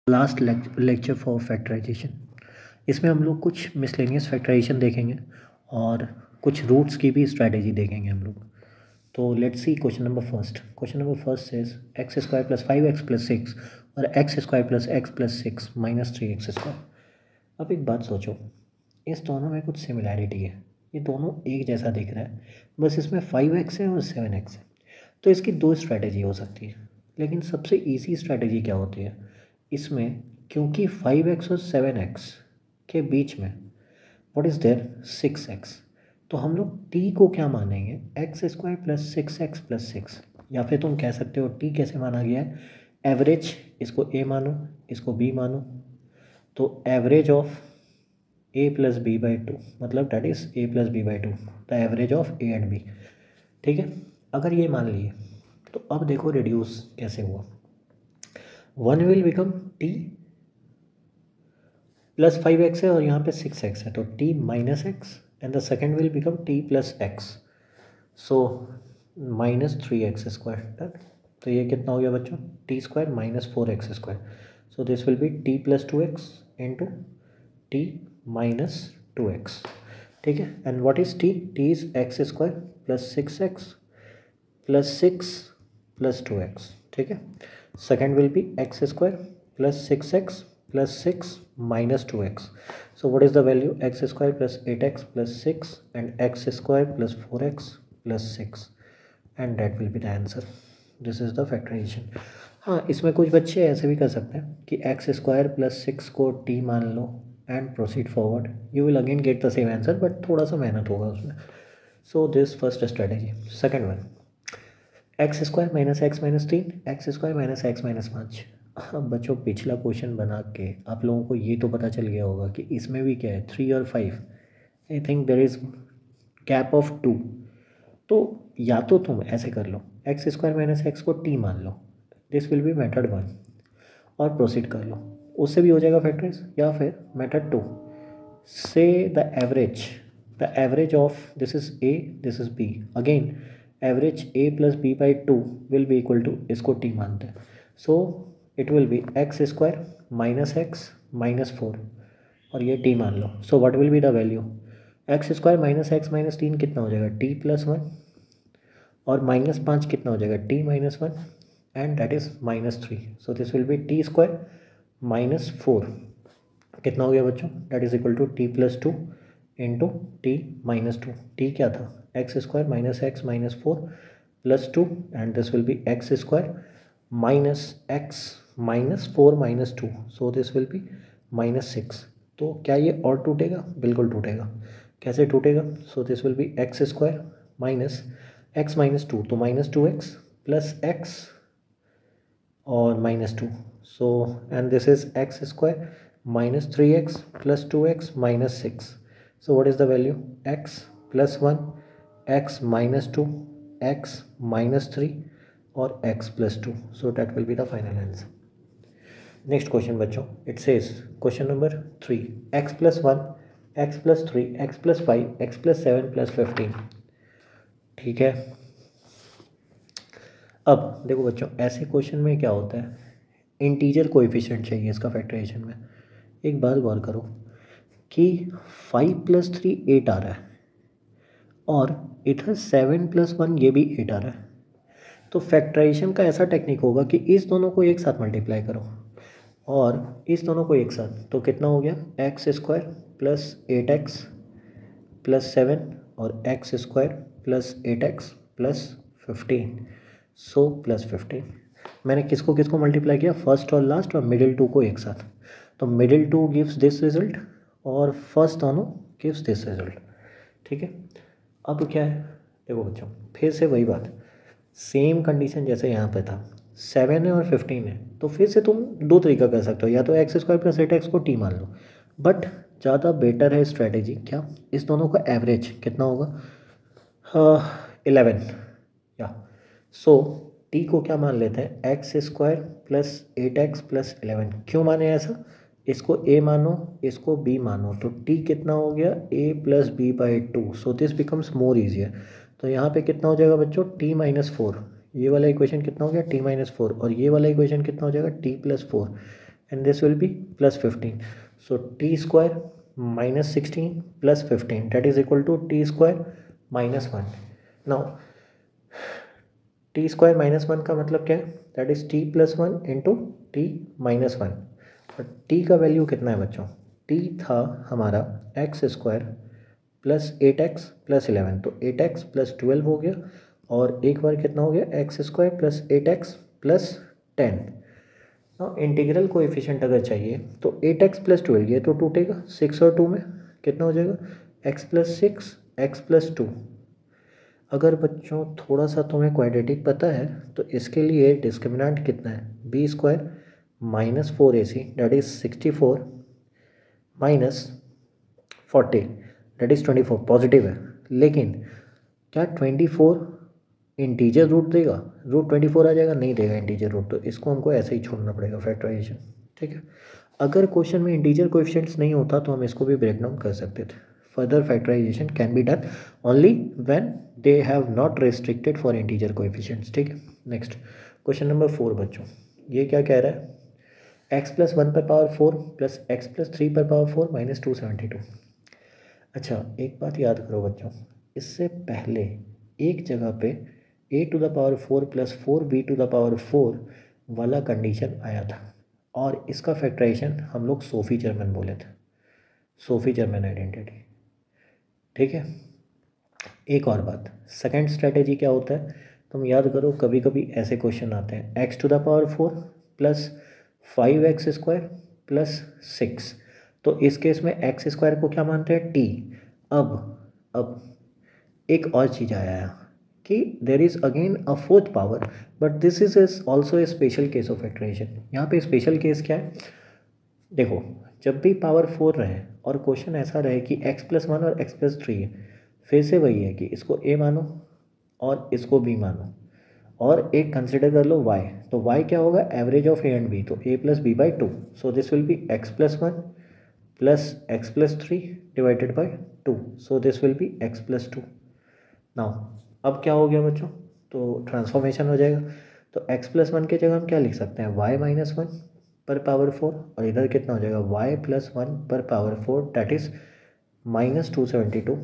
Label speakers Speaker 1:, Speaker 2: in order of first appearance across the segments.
Speaker 1: Last lecture for factorisation. इसमें हम लोग कुछ मिसलेनियस फैक्टराइजेशन देखेंगे और कुछ रूट्स की भी स्ट्रैटेजी देखेंगे हम लोग। तो let's see question number first. Question number first is x square plus 5x plus 6 और x square plus x plus 6 minus 3x square. अब एक बात सोचो, इस दोनों में कुछ सिमिलैरिटी है, ये दोनों एक जैसा दिख रहा है, बस इसमें 5x है और 7x है। तो इसकी दो स्ट्रैटेजी हो सकती है, लेकिन सबसे ईजी स्ट्रैटेजी क्या होती है इसमें, क्योंकि 5x और 7x के बीच में व्हाट इज़ देयर 6x, तो हम लोग t को क्या मानेंगे x square plus 6x plus 6, या फिर तुम कह सकते हो t कैसे माना गया है, एवरेज, इसको a मानो इसको b मानो, तो average of a plus B by two, मतलब that is a plus B by two, the average of a and b। ठीक है, अगर ये मान लिए तो अब देखो रिड्यूस कैसे हुआ। 1 will become t plus 5x है और यहाँ पे 6x है, तो t minus x, and the second will become t plus x, so minus 3x square. Done. तो ये कितना हो गया बच्चों, t square minus 4x square, so this will be t plus 2x into t minus 2x। ठीक है, and what is t, t is x square plus 6x plus 6 plus 2x। ठीक है, second will be x square plus 6x plus 6 minus 2x. So what is the value, x square plus 8x plus 6 and x square plus 4x plus 6, and that will be the answer. This is the factorization. हाँ, इसमें कुछ बच्चे ऐसे भी कर सकते हैं कि x square plus 6 को t मान लो and proceed forward. You will again get the same answer, but थोड़ा सा मेहनत होगा उसमें. So this first strategy. Second one, x square minus x minus 3, x square minus x minus 5। अब बच्चों पिछला क्वेश्चन बना के आप लोगों को ये तो पता चल गया होगा कि इसमें भी क्या है 3 और 5, I think there is gap of 2। तो या तो तुम ऐसे कर लो, एक्स स्क्वायर माइनस एक्स को टी मान लो, दिस विल बी मेथड 1, और प्रोसीड कर लो, उससे भी हो जाएगा फैक्टर्स। या फिर मेथड 2, से the average of this is A this is B, again average a plus B by two will be equal to, इसको t मानते हैं, so it will be x square minus x minus 4 और ये t मान लो। So what will be the value, X square minus x minus 3 कितना हो जाएगा t प्लस 1, और माइनस 5 कितना हो जाएगा t minus 1, and that is minus 3, so this will be t square minus 4, कितना हो गया बच्चों, दैट is equal to t plus 2 into t minus 2। T क्या था, x square minus x minus 4 plus 2, and this will be x square minus x minus 4 minus 2, so this will be minus 6। तो क्या ये और टूटेगा, बिल्कुल टूटेगा। कैसे टूटेगा, सो this will be x square minus x minus 2, तो माइनस 2x प्लस एक्स और minus 2, so and this is x square minus 3x plus 2x minus 6, so what is the value, x plus 1, x minus 2, x minus 3 और x plus 2, so that will be the final answer. Next question बच्चों, it says question number 3, x plus 1, x plus 3, x plus 5, x plus 7 plus 15। ठीक है, अब देखो बच्चों ऐसे question में क्या होता है, इंटीजर कोएफिशिएंट चाहिए इसका फैक्टराइजेशन में। एक बात गौर करो कि 5 प्लस 3 8 आ रहा है और इधर 7 प्लस 1 ये भी 8 आ रहा है, तो फैक्टराइजेशन का ऐसा टेक्निक होगा कि इस दोनों को एक साथ मल्टीप्लाई करो और इस दोनों को एक साथ, तो कितना हो गया x square plus 8x plus 7 और x square plus 8x plus 15, so plus 15। मैंने किसको किसको मल्टीप्लाई किया, फर्स्ट और लास्ट और मिडिल टू को एक साथ, तो middle two gives this result और फर्स्ट दोनों गिव्स दिस रिजल्ट। ठीक है, अब क्या है, देखो बच्चों फिर से वही बात, सेम कंडीशन जैसे यहाँ पे था, 7 है और 15 है, तो फिर से तुम दो तरीका कर सकते हो, या तो एक्स स्क्वायर प्लस 8x को टी मान लो, बट ज़्यादा बेटर है स्ट्रैटेजी क्या, इस दोनों का एवरेज कितना होगा 11, या सो टी को क्या मान लेते हैं x square plus 8x plus 11। क्यों माने ऐसा, इसको a मानो इसको b मानो, तो t कितना हो गया a plus B by two, so this becomes more easier. तो यहाँ पे कितना हो जाएगा बच्चों t माइनस 4, ये वाला इक्वेशन कितना हो गया t माइनस 4, और ये वाला इक्वेशन कितना हो जाएगा t plus 4, and this will be plus 15. So t square minus 16 plus 15, that is equal to t square minus 1. Now T square minus one का मतलब क्या है, that is T plus one into t minus one. और T का value कितना है बच्चों, T था हमारा x square plus 8x plus 11, तो 8x प्लस 12 हो गया, और एक बार कितना हो गया x square plus 8x plus 10. और इंटीग्रल कोएफिशिएंट अगर चाहिए तो 8x प्लस 12 ये तो टूटेगा 6 और 2 में, कितना हो जाएगा x प्लस 6 x प्लस 2. अगर बच्चों थोड़ा सा तुम्हें क्वाड्रेटिक पता है तो इसके लिए डिस्क्रिमिनेंट कितना है, b square minus 4ac that is 64 minus 40 that is 24 positive है. लेकिन क्या 24 इंटीजर रूट देगा, रूट 24 आ जाएगा, नहीं देगा इंटीजर रूट, तो इसको हमको ऐसे ही छोड़ना पड़ेगा फैक्टराइजेशन. ठीक है, अगर क्वेश्चन में इंटीजर कोएफिशिएंट्स नहीं होता तो हम इसको भी ब्रेक डाउन कर सकते थे. Further factorization can be done only when they have not restricted for integer coefficients. ठीक है, नेक्स्ट क्वेश्चन नंबर 4 बच्चों, ये क्या कह रहा है, x प्लस 1 पर पावर 4 प्लस एक्स प्लस 3 पर पावर 4 माइनस 272. अच्छा एक बात याद करो बच्चों, इससे पहले एक जगह पे a to the power 4 plus 4b to the power 4 वाला कंडीशन आया था, और इसका फैक्टराइजेशन हम लोग सोफी जर्मन बोले थे, सोफी जर्मन आइडेंटिटी. ठीक है, एक और बात, सेकंड स्ट्रेटेजी क्या होता है, तुम याद करो कभी कभी ऐसे क्वेश्चन आते हैं x to the power 4 plus 5x square plus 6, तो इस केस में x स्क्वायर को क्या मानते हैं, t. अब एक और चीज़ आया है कि there is again a fourth power, but this is also a special case of factorisation. यहाँ पे स्पेशल केस क्या है, देखो जब भी पावर 4 रहे और क्वेश्चन ऐसा रहे कि x प्लस 1 और x प्लस 3 है, फिर से वही है कि इसको a मानो और इसको b मानो, और एक कंसिडर कर लो y, तो y क्या होगा, average of a and b, तो a plus B by 2, so this will be x plus 1 plus x plus 3 divided by 2, so this will be x plus 2. Now अब क्या हो गया बच्चों, तो ट्रांसफॉर्मेशन हो जाएगा, तो x प्लस 1 की जगह हम क्या लिख सकते हैं, y माइनस 1 पर पावर 4, और इधर कितना हो जाएगा y प्लस 1 पर power 4 that is minus 272.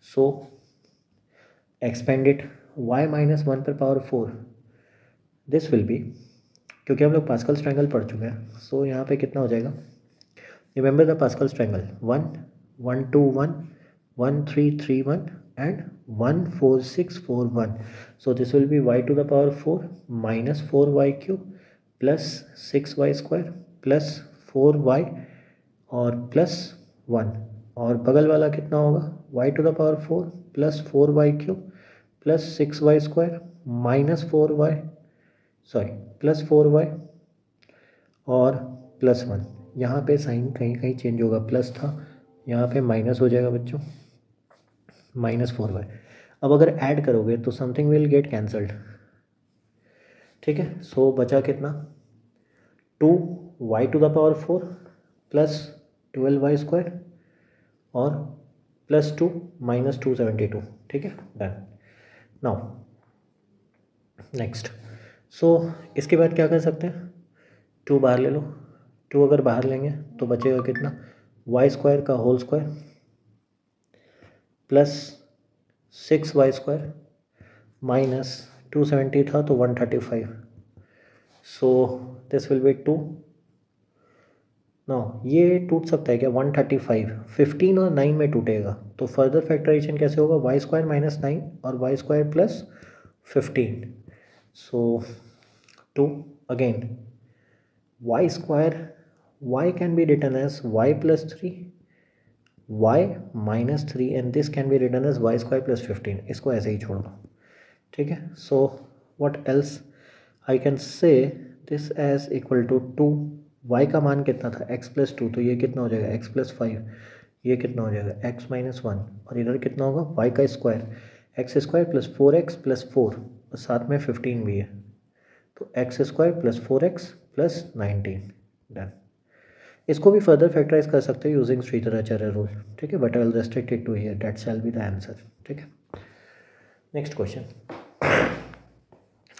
Speaker 1: So expanded y minus 1 पर पावर 4, दिस विल बी, क्योंकि हम लोग पास्कल्स ट्रायंगल पढ़ चुके हैं, सो यहाँ पे कितना हो जाएगा, remember the Pascal's triangle, 1 1 2 1 1 3 3 1 and 1 4 6 4 1, so this will be y to the power 4 minus 4y cube plus 6y square plus 4y और प्लस 1, और बगल वाला कितना होगा, y to the power 4 plus 4y cube plus 6y square minus 4y, sorry plus 4y और plus 1. यहाँ पे sign कहीं कहीं चेंज होगा, प्लस था यहाँ पे माइनस हो जाएगा बच्चों, माइनस 4y. अब अगर ऐड करोगे तो समथिंग विल गेट कैंसल्ड. ठीक है, सो बचा कितना, 2y to the power 4 plus 12y square और प्लस 2 माइनस 272. ठीक है, डन. नाउ नेक्स्ट, सो इसके बाद क्या कर सकते हैं, 2 बाहर ले लो, 2 अगर बाहर लेंगे तो बचेगा कितना, y स्क्वायर का whole square plus 6y square minus 270 था तो 135, so this will be 2. No ये टूट सकता है क्या, 135 15 और 9 में टूटेगा, तो फर्दर फैक्टराइजेशन कैसे होगा, y स्क्वायर माइनस 9 और y square plus 15, so 2 again y square, y can be written as y plus 3 y minus 3 and this can be written as y square plus 15, इसको ऐसे ही छोड़ दो. ठीक है, सो what else I can say this as equal to 2, y का मान कितना था x प्लस 2, तो ये कितना हो जाएगा x प्लस 5, ये कितना हो जाएगा x माइनस 1, और इधर कितना होगा y का square, x square plus 4x plus 4 और साथ में 15 भी है, तो x square plus 4x plus 19. Done. इसको भी फर्दर फैक्टराइज कर सकते हैं यूजिंग श्रीधराचार्य रूल. ठीक है, but I will restrict it to here, that shall be the answer. ठीक है, नेक्स्ट क्वेश्चन.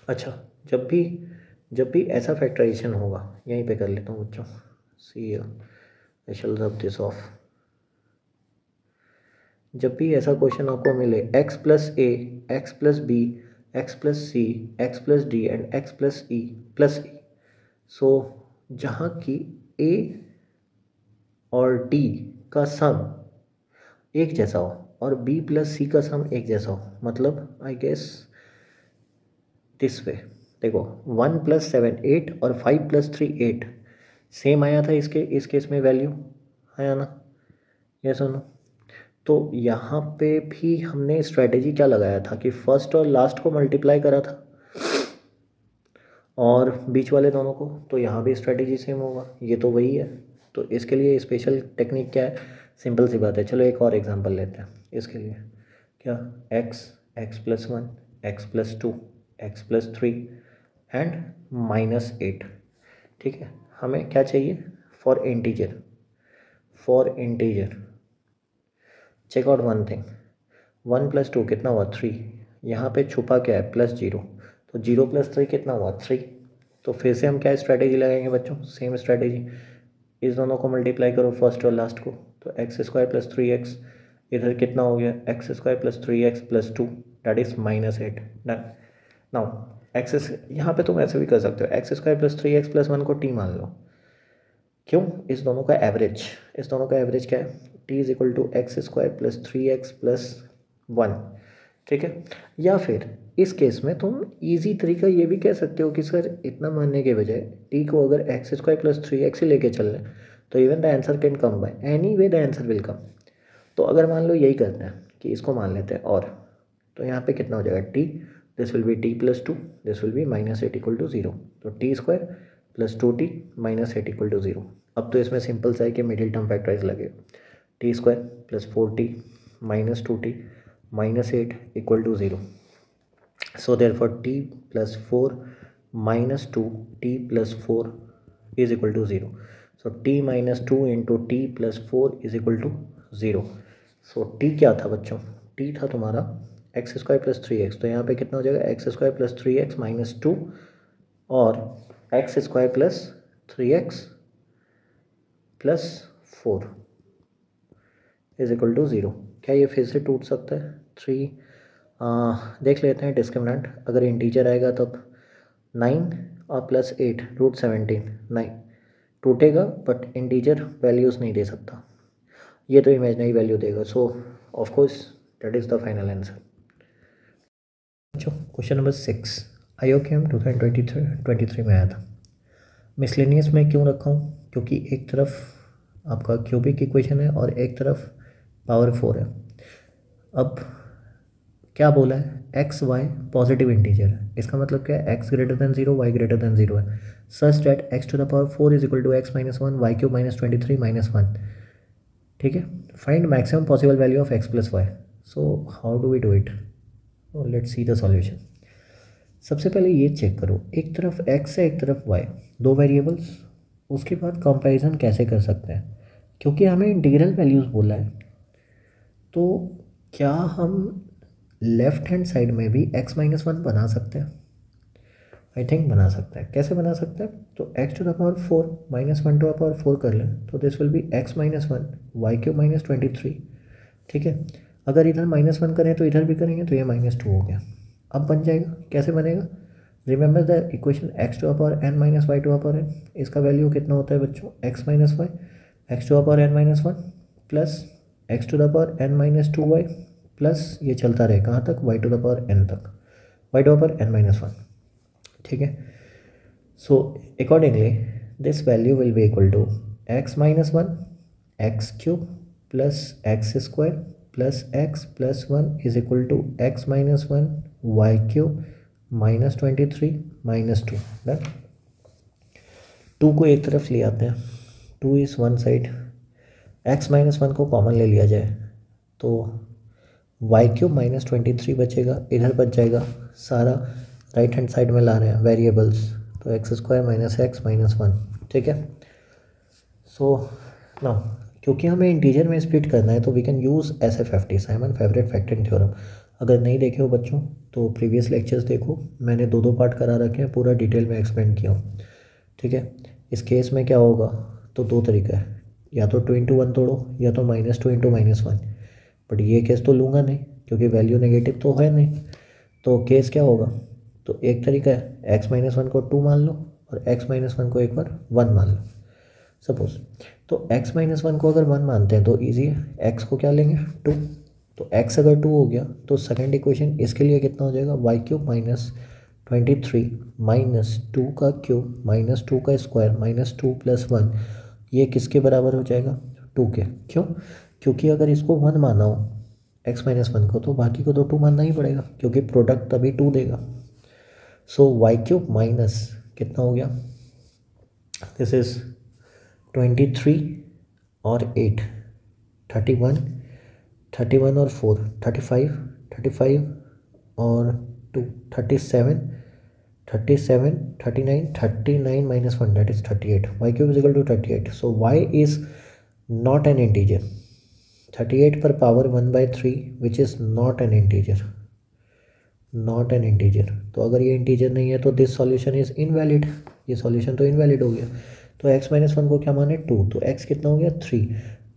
Speaker 1: अच्छा जब भी जब भी ऐसा फैक्टराइजेशन होगा, यहीं पे कर लेता हूँ बच्चों, सी आई शैल रब दिस ऑफ। जब भी ऐसा क्वेश्चन आपको मिले x plus A, X plus B, X plus C, X plus D and X plus E plus E, so जहाँ की ए और डी का सम एक जैसा हो और बी प्लस सी का सम एक जैसा हो, मतलब आई गेस दिस वे। देखो 1 + 7 8 और 5 + 3 8 सेम आया था इस केस में वैल्यू आया ना, यस और नो। तो यहाँ पे भी हमने स्ट्रेटेजी क्या लगाया था कि फर्स्ट और लास्ट को मल्टीप्लाई करा था और बीच वाले दोनों को, तो यहाँ भी स्ट्रेटेजी सेम होगा, ये तो वही है। तो इसके लिए स्पेशल टेक्निक क्या है, सिंपल सी बात है। चलो एक और एग्जांपल लेते हैं इसके लिए। क्या, x, x + 1, x + 2, x + 3 and -8। ठीक है, हमें क्या चाहिए for integer. Check out one thing, 1 + 2 कितना हुआ 3, यहाँ पे छुपा क्या है +0, तो 0 + 3 कितना हुआ 3। तो फिर से हम क्या स्ट्रैटेजी लगाएंगे बच्चों, सेम स्ट्रैटेजी, इस दोनों को मल्टीप्लाई करो फर्स्ट और लास्ट को, तो x² + 3x, इधर कितना हो गया x² + 3x + 2 that is -8। Done. Now x, यहाँ पे तुम ऐसे भी कर सकते हो, x² + 3x + 1 को t मान लो। क्यों, इस दोनों का एवरेज क्या है, t = x² + 3x + 1। ठीक है, या फिर इस केस में तुम इजी तरीका ये भी कह सकते हो कि सर इतना मानने के बजाय t को अगर x² + 3x ही लेके चल लें तो even the answer can come by any way, the answer will come. तो अगर मान लो यही करते हैं कि इसको मान लेते हैं, और तो यहाँ पे कितना हो जाएगा t, this will be t + 2, this will B -8 = 0, तो t² + 2t -8 = 0। अब तो इसमें सिंपल सा है कि मिडिल टर्म फैक्टराइज लगे, t² + 4t -2t -8 = 0। So therefore t + 4 - 2t + 4 is equal to 0. So t - 2 × t + 4 is equal to 0. So t क्या था बच्चों, t था तुम्हारा x² + 3x, तो यहाँ पे कितना हो जाएगा x² + 3x - 2 और x² + 3x + 4 is equal to 0। क्या ये फिर से टूट सकता है 3? देख लेते हैं डिस्क्रिमिनेंट, अगर इंटीजर आएगा तब 9 और +8 √17 9 टूटेगा, बट इंटीजर वैल्यूज़ नहीं दे सकता, ये तो इमेजिनरी वैल्यू देगा। सो of course that is the final answer. Question number 6 IOCAM 2023 में आया था। मिसलेनियस में क्यों रखा हूँ, क्योंकि एक तरफ आपका क्यूबिक इक्वेशन है और एक तरफ पावर 4 है। अब क्या बोला है, एक्स वाई पॉजिटिव इंटीजर है, इसका मतलब क्या है x > 0 y > 0 है, such that x⁴ is equal to x - 1 y³ -23 -1। ठीक है, find maximum possible value of x + y। So how do we do it, let's see the solution. सबसे पहले ये चेक करो, एक तरफ x है एक तरफ y, दो वेरिएबल्स, उसके बाद कंपैरिजन कैसे कर सकते हैं, क्योंकि हमें इंटीग्रल वैल्यूज़ बोला है। तो क्या हम लेफ्ट हैंड साइड में भी x - 1 बना सकते हैं, आई थिंक बना सकते हैं। कैसे बना सकते हैं, तो x⁴ -1/4 कर लें, तो this will be x - 1 y³ -23। ठीक है, अगर इधर -1 करें तो इधर भी करेंगे तो ये -2 हो गया। अब बन जाएगा, कैसे बनेगा, remember the equation x⁴n - y⁴n, इसका वैल्यू कितना होता है बच्चों, x - y x⁴n - 1 plus x⁴n - 2y plus ये चलता रहे कहाँ तक, y⁴n तक, y⁴n - 1। ठीक है, so accordingly this value will be equal to x - 1 x³ plus x² plus x + 1 is equal to x - 1 y³ -23 -2। Done, 2 को एक तरफ ले आते हैं, 2 इज़ वन साइड, x - 1 को कॉमन ले लिया जाए तो y³ -23 बचेगा, इधर बच जाएगा सारा, राइट हैंड साइड में ला रहे हैं वेरिएबल्स, तो x² - x - 1। ठीक है, सो नाउ क्योंकि हमें इंटीजर में स्प्लिट करना है तो we can use SFFT, Simon favourite factoring theorem. अगर नहीं देखे हो बच्चों तो प्रीवियस लेक्चर्स देखो, मैंने दो दो पार्ट करा रखे हैं, पूरा डिटेल में एक्सप्लेन किया हूँ। ठीक है, इस केस में क्या होगा, तो दो तरीका है, या तो 2 × 1 तोड़ो या तो -2 × -1, बट ये केस तो लूँगा नहीं क्योंकि वैल्यू नेगेटिव तो है नहीं। तो केस क्या होगा, तो एक तरीका है x-1 को 2 मान लो और x-1 को एक बार 1 मान लो सपोज। तो x-1 को अगर 1 मानते हैं तो ईजी है, x को क्या लेंगे 2, तो x अगर 2 हो गया तो सेकंड इक्वेशन इसके लिए कितना हो जाएगा, y³ - 23 - 2 का क्यूब -2 का स्क्वायर -2 + 1, ये किसके बराबर हो जाएगा 2 के। क्यों, क्योंकि अगर इसको 1 माना हो x-1 को तो बाकी को तो 2 मानना ही पड़ेगा क्योंकि प्रोडक्ट तभी 2 देगा। सो y³ माइनस कितना हो गया, दिस इज 23 और 8 31, 31 और 4 35, 35 और 2 37, 37 39, 39 - 1 that is 38, y³ is equal to 38, so y is not an integer, 38 पर power 1/3 which is not an integer, not an integer. तो अगर ये इंटीजर नहीं है तो दिस सॉल्यूशन इज़ इनवैलिड, ये सॉल्यूशन तो इनवैलिड हो गया। तो x-1 को क्या माने 2, तो x कितना हो गया 3,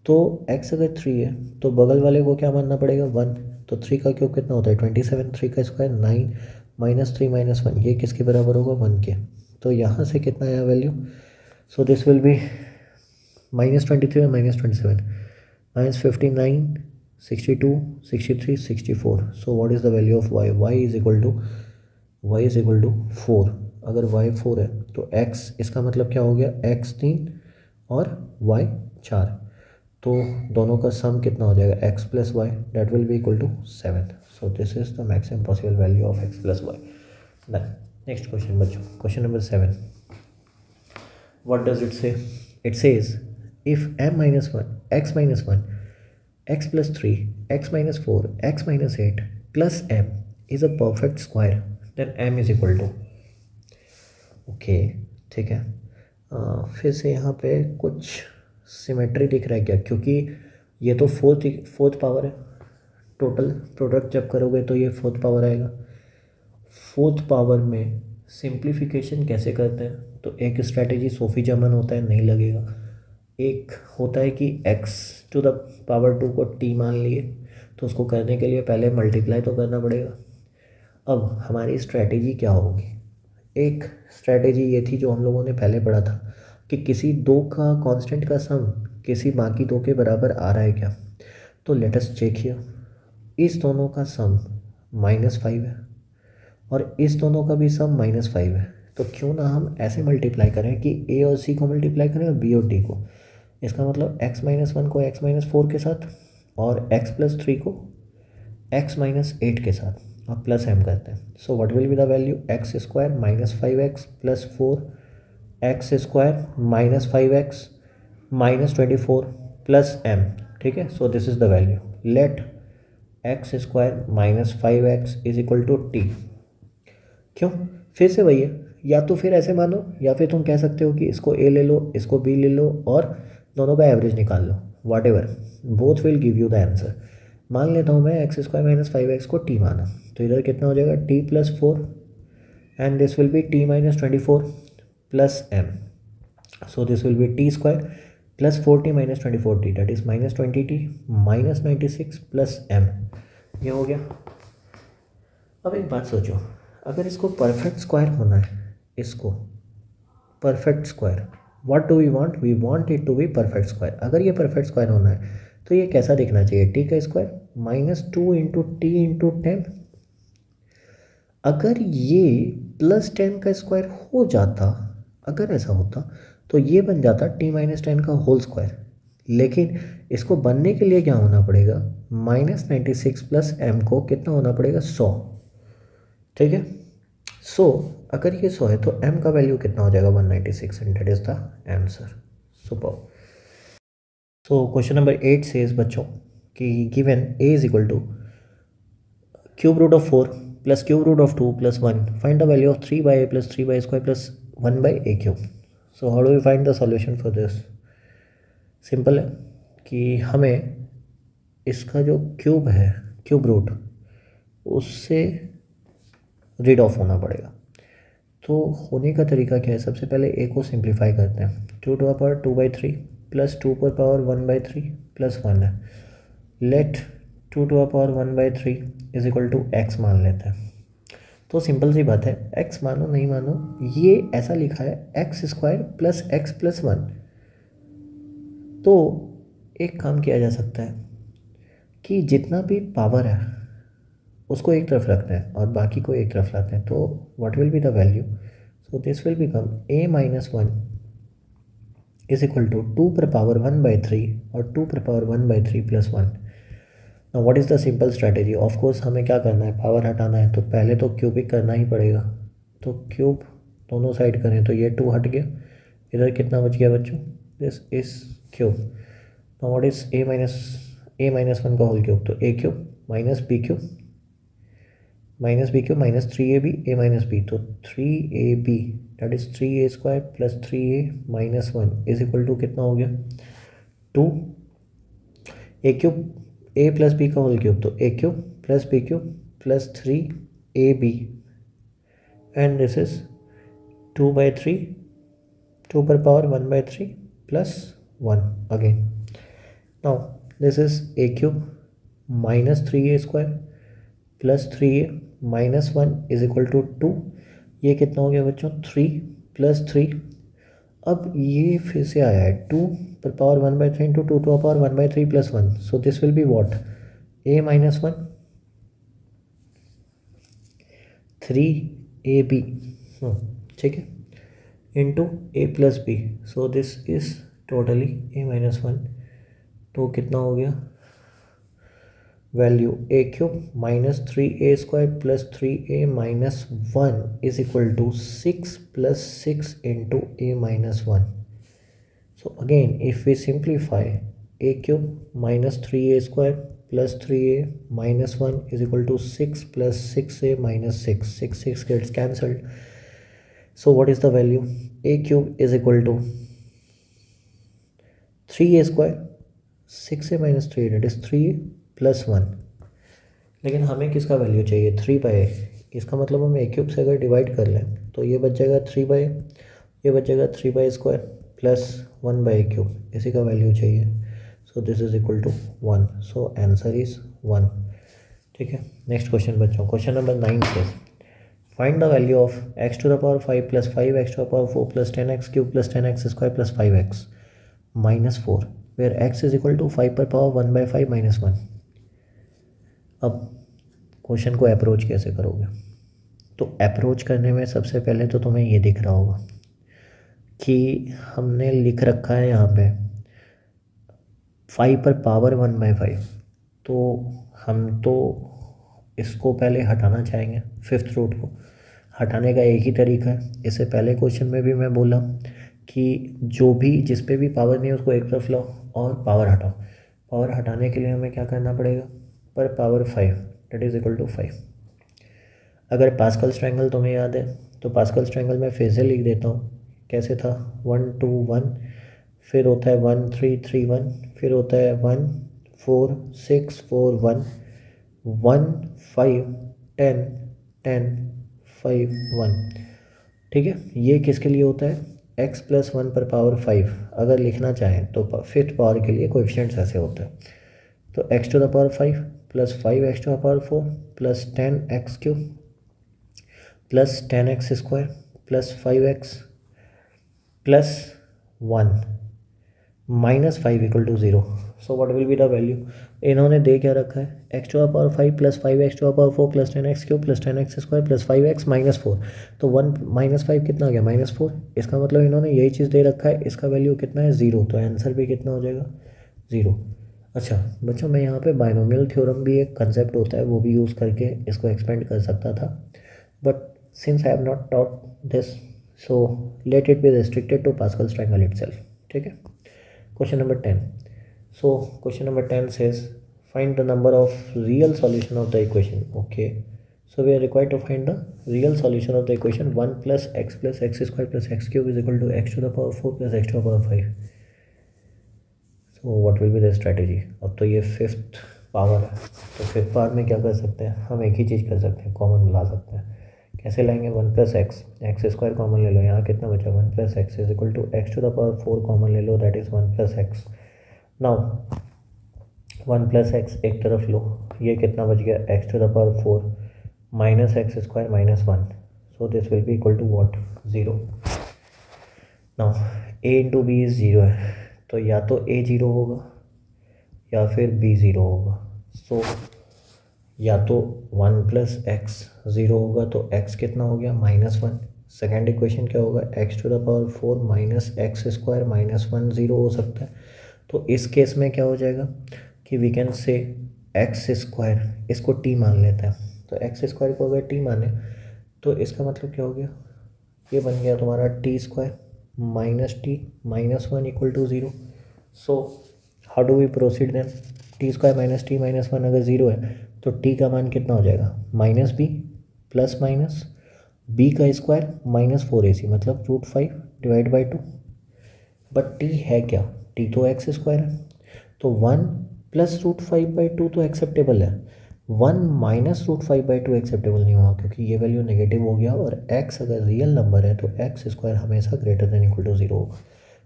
Speaker 1: तो x अगर 3 है तो बगल वाले को क्या मानना पड़ेगा 1, तो 3 का क्यूब कितना होता है 27, 3 का स्क्वायर 9 -3 - 1, ये किसके बराबर होगा 1 के। तो यहाँ से कितना आया value, so this will B -23 और -27 -59 62 63 64, so what is the value of y, y is equal to 4। अगर y 4 है तो x इसका मतलब क्या हो गया, x 3 और y 4, तो दोनों का सम कितना हो जाएगा x + y, that will be equal to 7, so this is the maximum possible value of x + y। Then next question बच्चों, question number 7, what does it say, it says if m-1 x-1 x + 3 x - 4 x - 8 plus m is a perfect square then m is equal to, okay ठीक है। फिर से यहाँ पे कुछ symmetry दिख रहा है क्या, क्योंकि ये तो फोर्थ पावर है, टोटल प्रोडक्ट जब करोगे तो ये फोर्थ पावर आएगा। फोर्थ पावर में सिंप्लीफिकेशन कैसे करते हैं, तो एक स्ट्रैटेजी सोफी जमन होता है, नहीं लगेगा। एक होता है कि x⁴ को t मान लिए, तो उसको करने के लिए पहले मल्टीप्लाई तो करना पड़ेगा। अब हमारी स्ट्रैटेजी क्या होगी, एक स्ट्रैटेजी ये थी जो हम लोगों ने पहले पढ़ा था कि किसी दो का कांस्टेंट का सम किसी बाकी दो के बराबर आ रहा है क्या, तो लेट अस चेक हियर, इस दोनों का सम -5 है और इस दोनों का भी सम -5 है, तो क्यों ना हम ऐसे मल्टीप्लाई करें कि a और c को मल्टीप्लाई करें और b और d को। इसका मतलब x-1 को x - 4 के साथ और x + 3 को x - 8 के साथ और प्लस m करते हैं। सो what will be the value, x² - 5x + 4 x² - 5x - 24 plus m, ठीक है। So this is the value, let x² - 5x is equal to t। क्यों, फिर से वही है, या तो फिर ऐसे मानो या फिर तुम कह सकते हो कि इसको a ले लो इसको b ले लो और दोनों का एवरेज निकाल लो, whatever, both will give you the answer. मान लेता हूँ मैं x² - 5x को t माना, तो इधर कितना हो जाएगा t + 4 and this will be t - 24 plus m, so this will B t² + 4t - 24t that is -20t - 96 plus m, ये हो गया। अब एक बात सोचो, अगर इसको परफेक्ट स्क्वायर होना है, इसको perfect square, what do we want, we want it to be perfect square. अगर ये परफेक्ट स्क्वायर होना है तो ये कैसा दिखना चाहिए, t का स्क्वायर -2 × t × 10। अगर ये +10 का स्क्वायर हो जाता, अगर ऐसा होता तो ये बन जाता t - 10 का होल स्क्वायर, लेकिन इसको बनने के लिए क्या होना पड़ेगा, -96 प्लस m को कितना होना पड़ेगा 100, ठीक है। सो अगर ये 100 है तो m का वैल्यू कितना हो जाएगा 196 and that is the answer. Super. So question number 8 says बच्चों कि given a is equal to √4 + √2 + 1, find the value of 3/a + 3/2 + 1/a³। So how do we find the solution for this. Simple है कि हमें इसका जो cube है, cube root उससे rid of होना पड़ेगा। तो होने का तरीका क्या है, सबसे पहले ए को सिंप्लीफाई करते हैं। 2 two by three plus 2 1/3 plus 1 है। Let 2 1/3 is equal to x मान लेते हैं। तो सिंपल सी बात है, एक्स मानो नहीं मानो, ये ऐसा लिखा है x² प्लस एक्स प्लस 1। तो एक काम किया जा सकता है कि जितना भी पावर है उसको एक तरफ रखते हैं और बाकी को एक तरफ लाते हैं। तो what will be the value, so this will become a-1 is equal to 2⁻1/3 और 2⁻1/3 plus 1। Now what is the simple strategy, of course हमें क्या करना है, पावर हटाना है, तो पहले तो क्यूबिक करना ही पड़ेगा। तो क्यूब दोनों साइड करें तो ये 2 हट गया, इधर कितना बच गया बच्चों, this is cube. Now what is a-1 का होल क्यूब, तो a³ minus b³ minus 3ab a minus b, तो 3ab that is 3a² plus 3a minus 1 is equal to कितना हो गया 2 a³ a प्लस b का whole cube, तो a³ plus b³ plus 3ab and this is 2/3 2⁻1/3 plus 1 again. Now this is a³ minus 3a² plus 3a minus 1 is equal to 2। ये कितना हो गया बच्चों 3 प्लस 3। अब ये फिर से आया है 2⁻1/3 into 2⁻1/3 plus 1, so this will be what a-1 3ab, ठीक है, into a plus b, so this is totally a-1। तो कितना हो गया value a³ minus 3a² plus 3a minus 1 is equal to 6 plus 6 into a-1। So again if we simplify a³ minus 3a² plus 3a minus 1 is equal to 6 plus 6a minus 6, 6 gets cancelled. So what is the value, a³ is equal to 3a², 6a minus 3 that is 3a plus 1। लेकिन हमें किसका value चाहिए 3/a, इसका मतलब हम a³ से अगर divide कर लें तो ये बच जाएगा 3/a, ये बच जाएगा 3/a² प्लस 1/a³, इसी का वैल्यू चाहिए। So this is equal to 1, so answer is 1। ठीक है, नेक्स्ट क्वेश्चन बच्चों, क्वेश्चन नंबर 9 से find the value of x⁵ plus 5x⁴ plus 10x³ plus 10x² plus 5x minus 4 where x is equal to 5⁻1/5 minus 1। अब question को approach कैसे करोगे, तो approach करने में सबसे पहले तो तुम्हें ये दिख रहा होगा कि हमने लिख रखा है यहाँ पे 5⁻1/5, तो हम तो इसको पहले हटाना चाहेंगे, फिफ्थ रूट को। हटाने का एक ही तरीका है, इससे पहले क्वेश्चन में भी मैं बोला कि जो भी जिस पे भी पावर नहीं है उसको एक तरफ लाओ और पावर हटाओ। पावर हटाने के लिए हमें क्या करना पड़ेगा, पर power 5 that is equal to 5। अगर पास्कल्स ट्रायंगल तुम्हें याद है तो पास्कल्स ट्रायंगल में फिर से लिख देता हूँ, कैसे था 1 2 1, फिर होता है 1 3 3 1, फिर होता है 1 4 6 4 1 1 5 10 10 5 1। ठीक है, ये किसके लिए होता है x प्लस 1 पर पावर 5। अगर लिखना चाहें तो फिफ्थ पावर के लिए कोएफिशिएंट्स ऐसे होता है, तो x⁵ plus 5x⁴ plus 10x³ plus 10x² plus 5x plus 1 minus 5 equal to 0। So what will be the value, इन्होंने दे क्या रखा है x⁵ plus 5x⁴ plus 10x³ plus 10x² plus 5x minus 4, तो 1 माइनस 5 कितना आ गया -4। इसका मतलब इन्होंने यही चीज़ दे रखा है, इसका वैल्यू कितना है 0, तो आंसर भी कितना हो जाएगा 0। अच्छा बच्चों, मैं यहाँ पे बाइनोमियल थ्योरम भी एक कंसेप्ट होता है वो भी यूज़ करके इसको एक्सपेंड कर सकता था, but since I have not taught this so let it be restricted to Pascal's triangle itself. ठीक है, question number 10। So question number 10 says find the number of real solution of the equation. Okay, so we are required to find the real solution of the equation 1 plus x square plus x³ is equal to x⁴ plus x⁵. So what will be the strategy? अब तो ये fifth power है, तो fifth power में क्या कर सकते हैं हम, एक ही चीज़ कर सकते हैं, कॉमन ला सकते हैं। कैसे लाएंगे, 1 + x, एक्स स्क्वायर कॉमन ले लो, यहाँ कितना बचा 1 + x is equal to x to the power 4 common ले लो, that is 1 + x। Now 1 + x एक तरफ लो, ये कितना बच गया x to the power 4 minus x square minus 1, so this will be equal to what, 0। Now a into b is 0 है, तो या तो a 0 होगा या फिर b 0 होगा। सो या तो 1 + x 0 होगा, तो x कितना हो गया -1। सेकेंड इक्वेशन क्या होगा, x to the power 4 minus x square minus 1 0 हो सकता है। तो इस केस में क्या हो जाएगा कि we can say x square, इसको t मान लेते हैं, तो एक्स स्क्वायर को अगर t माने तो इसका मतलब क्या हो गया, ये बन गया तुम्हारा t square minus t minus 1 equal to 0। So how do we proceed then, t square minus t minus 1 अगर 0 है तो t का मान कितना हो जाएगा, -b प्लस माइनस b का स्क्वायर -4ac, मतलब √5 डिवाइड बाई 2। बट t है क्या, t तो एक्स स्क्वायर है, तो 1 + √5/2 तो एक्सेप्टेबल है, 1 - √5/2 एक्सेप्टेबल नहीं होगा, क्योंकि ये वैल्यू नेगेटिव हो गया, और x अगर रियल नंबर है तो एक्स स्क्वायर हमेशा ग्रेटर देन इक्वल टू 0 होगा।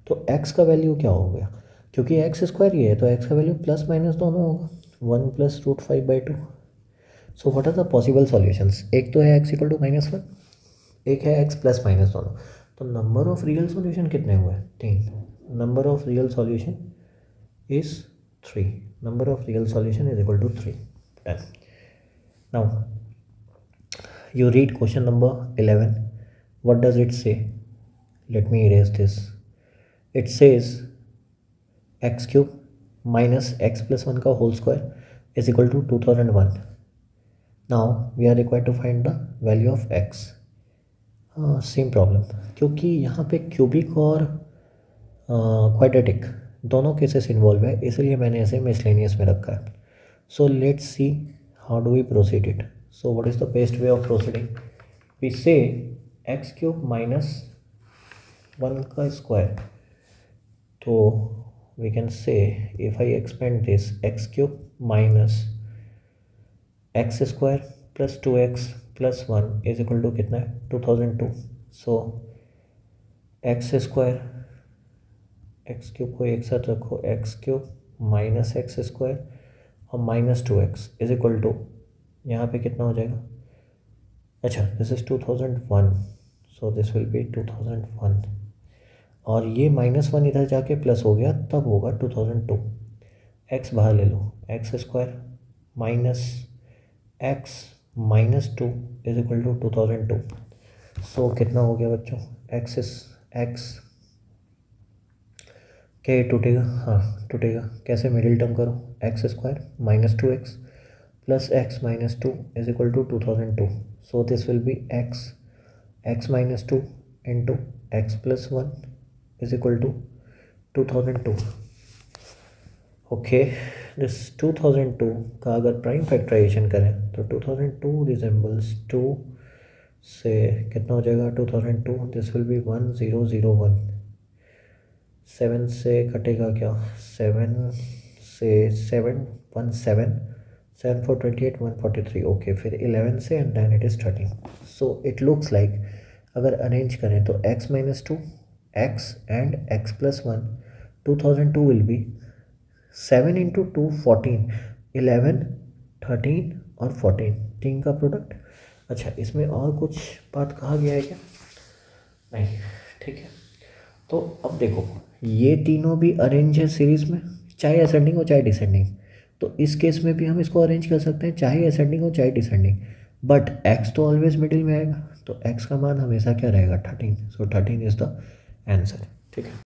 Speaker 1: तो x का वैल्यू क्या हो गया, क्योंकि एक्स स्क्वायर ये है तो x का वैल्यू प्लस माइनस दोनों होगा, 1 + √5/2। So what are the possible solutions, एक तो है x इक्वल टू -1, एक है x प्लस माइनस दोनों। तो नंबर ऑफ रियल सॉल्यूशन कितने हुए, 3। Number of real solution is 3, number of real solution is equal to 3। Done. Now you read question number 11. What does it say? Let me erase this. It says x cube minus x plus 1 का whole square is equal to 2001. Now we are required to find the value of x. Same problem, क्योंकि यहाँ पे cubic और quadratic दोनों cases involve है, इसलिए मैंने इसे मिसलेनियस में रखा है। So let's see how do we proceed it. So what is the best way of proceeding, we say x³ -1 का स्क्वायर, तो we can say if I expand this x³ - x square plus 2x plus 1 is equal to कितना है 2002। सो x square, x³ को एक साथ रखो, x³ - x square और -2x is equal to, यहाँ पे कितना हो जाएगा, अच्छा this is 2001, so this will B 2001, और ये -1 इधर जाके प्लस हो गया तब होगा 2002। x बाहर ले लो, X square minus x minus 2 is equal to 2002। So कितना हो गया बच्चों, एक्स क्या ये टूटेगा, हाँ टूटेगा, कैसे, मिडिल टर्म करो, x square -2x plus x minus 2 is equal to 2002। So this will be x minus 2 into x plus 1 is equal to 2002। Okay, this 2002 का अगर प्राइम फैक्टराइजेशन करें तो 2002 रिजेंबल्स 2 से कितना हो जाएगा 2002, दिस विल बी 1001। 7 से कटेगा क्या, 7 से 7 1 7 7 4 28 143, ओके, फिर 11 से and then it is 13। So it looks like अगर अरेंज करें तो x - 2 x and x plus 1 2002 will be 7 × 2 14, 11 13 और 14, 3 का प्रोडक्ट। अच्छा, इसमें और कुछ बात कहा गया है क्या, नहीं, ठीक है। तो अब देखो ये तीनों भी अरेंज है सीरीज़ में, चाहे असेंडिंग हो चाहे डिसेंडिंग, तो इस केस में भी हम इसको अरेंज कर सकते हैं चाहे असेंडिंग हो चाहे डिसेंडिंग, बट x तो ऑलवेज मिडिल में आएगा, तो x का मान हमेशा क्या रहेगा 13। सो 13 इज़ द आंसर, ठीक है।